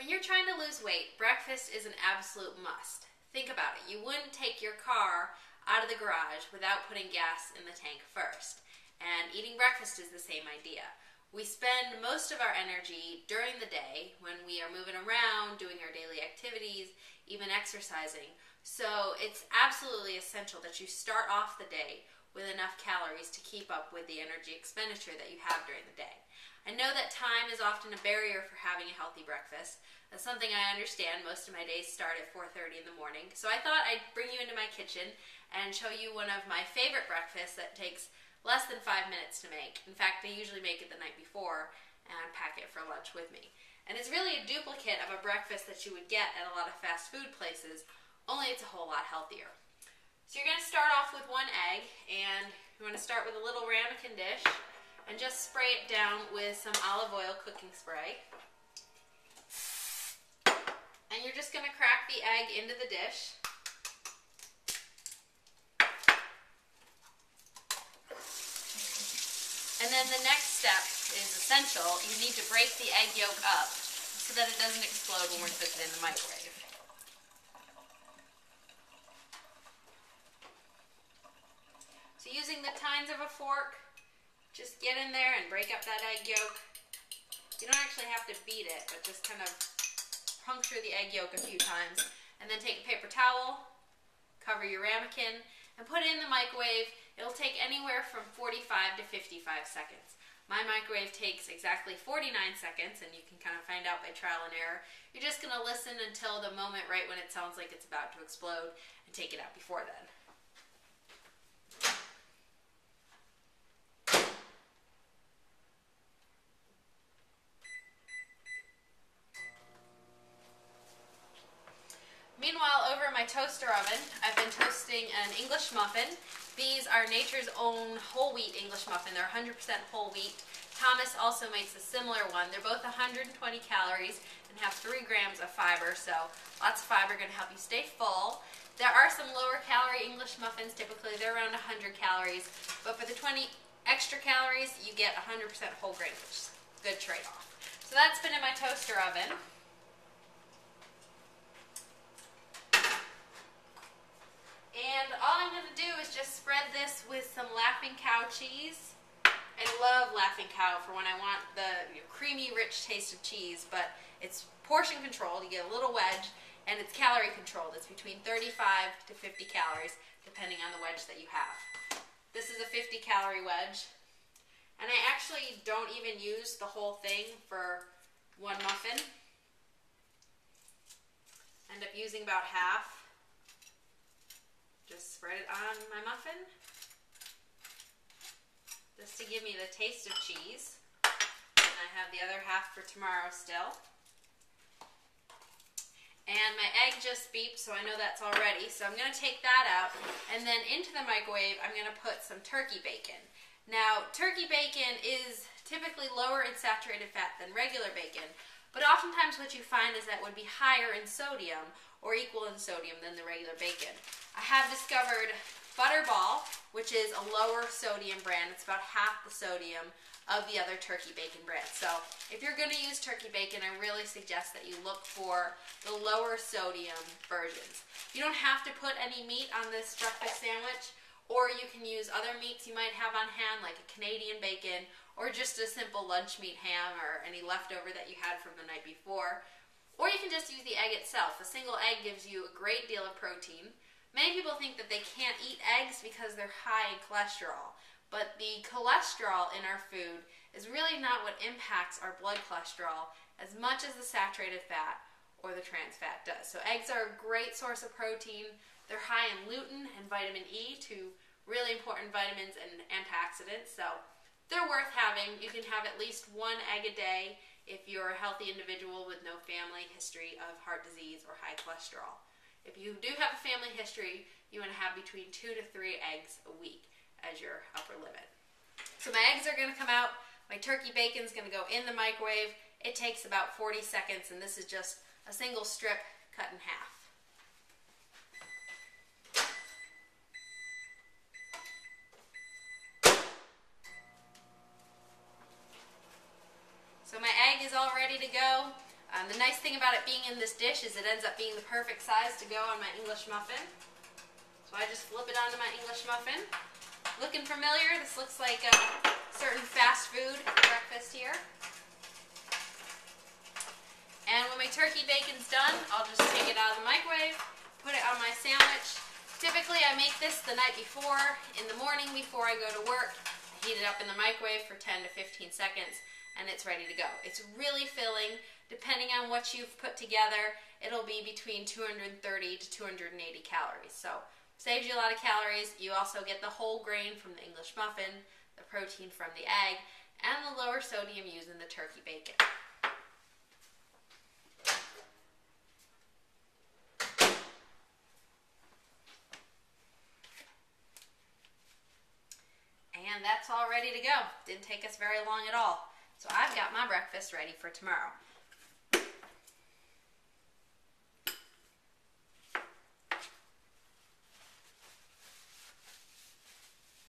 When you're trying to lose weight, breakfast is an absolute must. Think about it. You wouldn't take your car out of the garage without putting gas in the tank first. And eating breakfast is the same idea. We spend most of our energy during the day when we are moving around, doing our daily activities, even exercising. So it's absolutely essential that you start off the day with enough calories to keep up with the energy expenditure that you have during the day. I know that time is often a barrier for having a healthy breakfast. That's something I understand. Most of my days start at 4:30 in the morning. So I thought I'd bring you into my kitchen and show you one of my favorite breakfasts that takes less than 5 minutes to make. In fact, I usually make it the night before and pack it for lunch with me. And it's really a duplicate of a breakfast that you would get at a lot of fast food places, only it's a whole lot healthier. So you're going to start off with 1 egg, and you want to start with a little ramekin dish and just spray it down with some olive oil cooking spray. And you're just going to crack the egg into the dish. And then the next step is essential. You need to break the egg yolk up so that it doesn't explode when we're cooking in the microwave. So using the tines of a fork, just get in there and break up that egg yolk. You don't actually have to beat it, but just kind of puncture the egg yolk a few times. And then take a paper towel, cover your ramekin, and put it in the microwave. It'll take anywhere from 45 to 55 seconds. My microwave takes exactly 49 seconds, and you can kind of find out by trial and error. You're just going to listen until the moment right when it sounds like it's about to explode and take it out before then. Meanwhile, over in my toaster oven, I've been toasting an English muffin. These are Nature's Own whole wheat English muffin. They're 100% whole wheat. Thomas also makes a similar one. They're both 120 calories and have 3 grams of fiber, so lots of fiber, going to help you stay full. There are some lower calorie English muffins. Typically they're around 100 calories, but for the 20 extra calories, you get 100% whole grain, which is a good trade-off. So that's been in my toaster oven. And all I'm going to do is just spread this with some Laughing Cow cheese. I love Laughing Cow for when I want the creamy, rich taste of cheese, but it's portion controlled. You get a little wedge, and it's calorie controlled. It's between 35 to 50 calories, depending on the wedge that you have. This is a 50 calorie wedge, and I actually don't even use the whole thing for 1 muffin. End up using about half. Just spread it on my muffin, just to give me the taste of cheese. And I have the other half for tomorrow still. And my egg just beeped, so I know that's all ready. So I'm going to take that out, and then into the microwave I'm going to put some turkey bacon. Now, turkey bacon is typically lower in saturated fat than regular bacon, but oftentimes what you find is that it would be higher in sodium or equal in sodium than the regular bacon. I have discovered Butterball, which is a lower sodium brand. It's about half the sodium of the other turkey bacon brand. So if you're going to use turkey bacon, I really suggest that you look for the lower sodium versions. You don't have to put any meat on this breakfast sandwich, or you can use other meats you might have on hand, like a Canadian bacon, or just a simple lunch meat ham, or any leftover that you had from the night before. Or you can just use the egg itself. A single egg gives you a great deal of protein. Many people think that they can't eat eggs because they're high in cholesterol, but the cholesterol in our food is really not what impacts our blood cholesterol as much as the saturated fat or the trans fat does. So eggs are a great source of protein. They're high in lutein and vitamin E, 2 really important vitamins and antioxidants, so they're worth having. You can have at least 1 egg a day if you're a healthy individual with no family history of heart disease or high cholesterol. If you do have a family history, you want to have between 2 to 3 eggs a week as your upper limit. So my eggs are going to come out. My turkey bacon is going to go in the microwave. It takes about 40 seconds, and this is just a single strip cut in half. So my egg is all ready to go. The nice thing about it being in this dish is it ends up being the perfect size to go on my English muffin. So I just flip it onto my English muffin. Looking familiar? This looks like a certain fast food breakfast here. And when my turkey bacon's done, I'll just take it out of the microwave, put it on my sandwich. Typically I make this the night before, in the morning before I go to work. Heat it up in the microwave for 10 to 15 seconds and it's ready to go. It's really filling. Depending on what you've put together, it'll be between 230 to 280 calories. So saves you a lot of calories. You also get the whole grain from the English muffin, the protein from the egg, and the lower sodium using the turkey bacon. And that's all ready to go. Didn't take us very long at all. So I've got my breakfast ready for tomorrow.